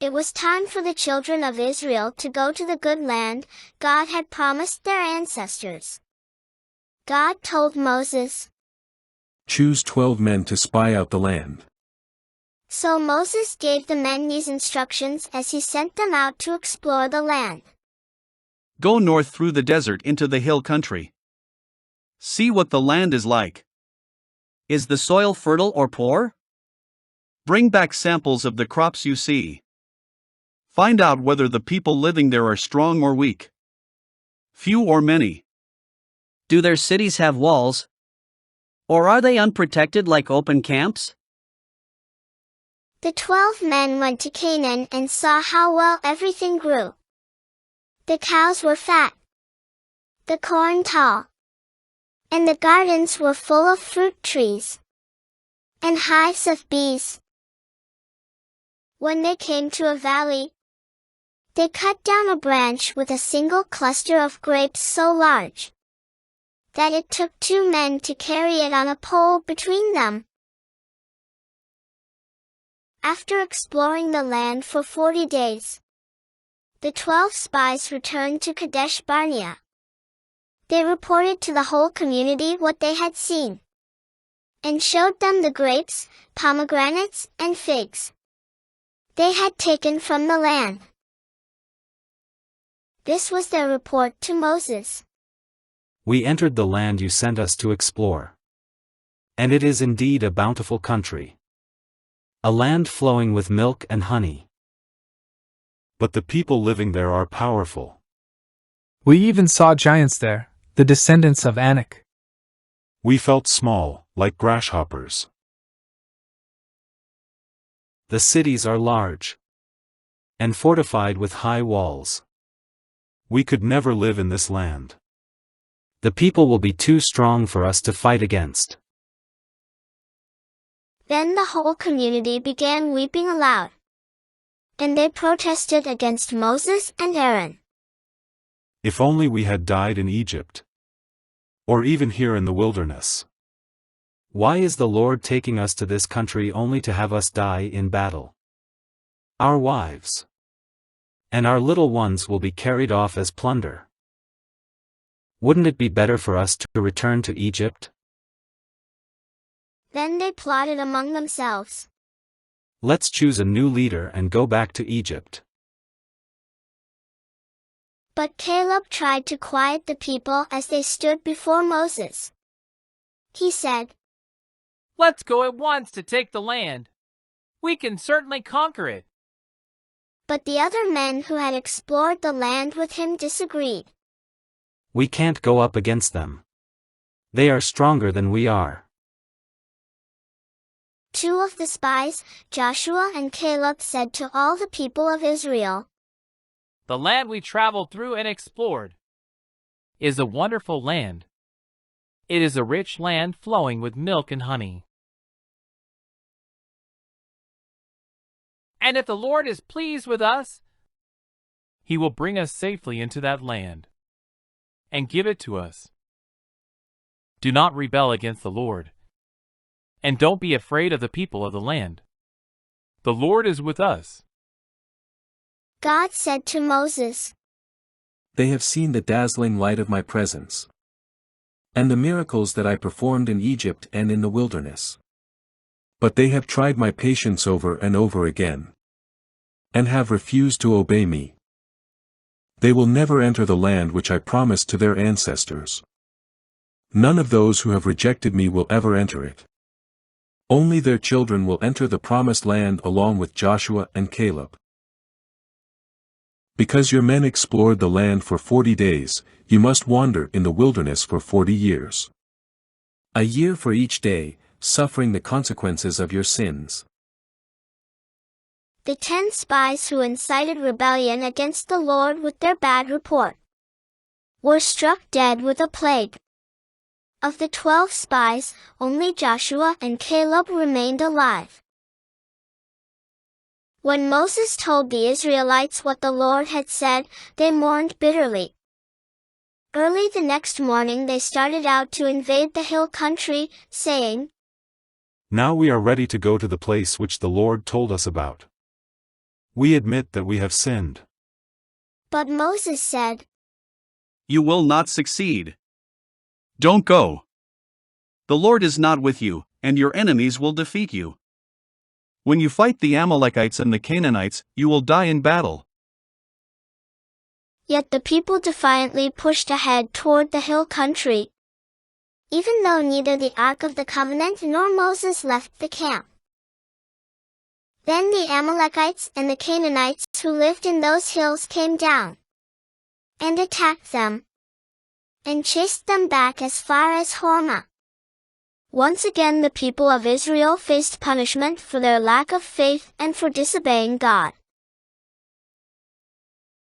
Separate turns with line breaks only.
It was time for the children of Israel to go to the good land God had promised their ancestors. God told Moses,
"Choose 12 men to spy out the land."
So Moses gave the men these instructions as he sent them out to explore the land.
Go north through the desert into the hill country. See what the land is like. Is the soil fertile or poor? Bring back samples of the crops you see. Find out whether the people living there are strong or weak, few or many. Do their cities have walls? Or are they unprotected like open camps?
The 12 men went to Canaan and saw how well everything grew. The cows were fat, the corn tall, and the gardens were full of fruit trees and hives of bees. When they came to a valley, they cut down a branch with a single cluster of grapes so large that it took 2 men to carry it on a pole between them. After exploring the land for 40 days, the 12 spies returned to Kadesh-barnea. They reported to the whole community what they had seen, and showed them the grapes, pomegranates, and figs they had taken from the land. This was their report to Moses.
"We entered the land you sent us to explore. And it is indeed a bountiful country. A land flowing with milk and honey.
But the people living there are powerful.
We even saw giants there, the descendants of Anak.
We felt small, like grasshoppers.
The cities are large and fortified with high walls.
We could never live in this land.
The people will be too strong for us to fight against."
Then the whole community began weeping aloud, and they protested against Moses and Aaron.
If only we had died in Egypt, or even here in the wilderness.
Why is the Lord taking us to this country only to have us die in battle? Our wives and our little ones will be carried off as plunder. Wouldn't it be better for us to return to Egypt?
Then they plotted among themselves.
Let's choose a new leader and go back to Egypt.
But Caleb tried to quiet the people as they stood before Moses. He said,
"Let's go at once to take the land. We can certainly conquer it."
But the other men who had explored the land with him disagreed.
We can't go up against them. They are stronger than we are.
2 of the spies, Joshua and Caleb, said to all the people of Israel,
"The land we traveled through and explored is a wonderful land. It is a rich land flowing with milk and honey. And if the Lord is pleased with us, He will bring us safely into that land and give it to us. Do not rebel against the Lord, and don't be afraid of the people of the land. The Lord is with us."
God said to Moses,
They have seen the dazzling light of my presence, and the miracles that I performed in Egypt and in the wilderness. But they have tried my patience over and over again, and have refused to obey me. They will never enter the land which I promised to their ancestors. None of those who have rejected me will ever enter it. Only their children will enter the promised land along with Joshua and Caleb. Because your men explored the land for 40 days, you must wander in the wilderness for 40 years. A year for each day, suffering the consequences of your sins.
The 10 spies who incited rebellion against the Lord with their bad report were struck dead with a plague. Of the 12 spies, only Joshua and Caleb remained alive. When Moses told the Israelites what the Lord had said, they mourned bitterly. Early the next morning they started out to invade the hill country, saying,
Now we are ready to go to the place which the Lord told us about.
We admit that we have sinned.
But Moses said,
You will not succeed. Don't go. The Lord is not with you, and your enemies will defeat you. When you fight the Amalekites and the Canaanites, you will die in battle.
Yet the people defiantly pushed ahead toward the hill country, even though neither the Ark of the Covenant nor Moses left the camp. Then the Amalekites and the Canaanites who lived in those hills came down and attacked them and chased them back as far as Hormah. Once again the people of Israel faced punishment for their lack of faith and for disobeying God.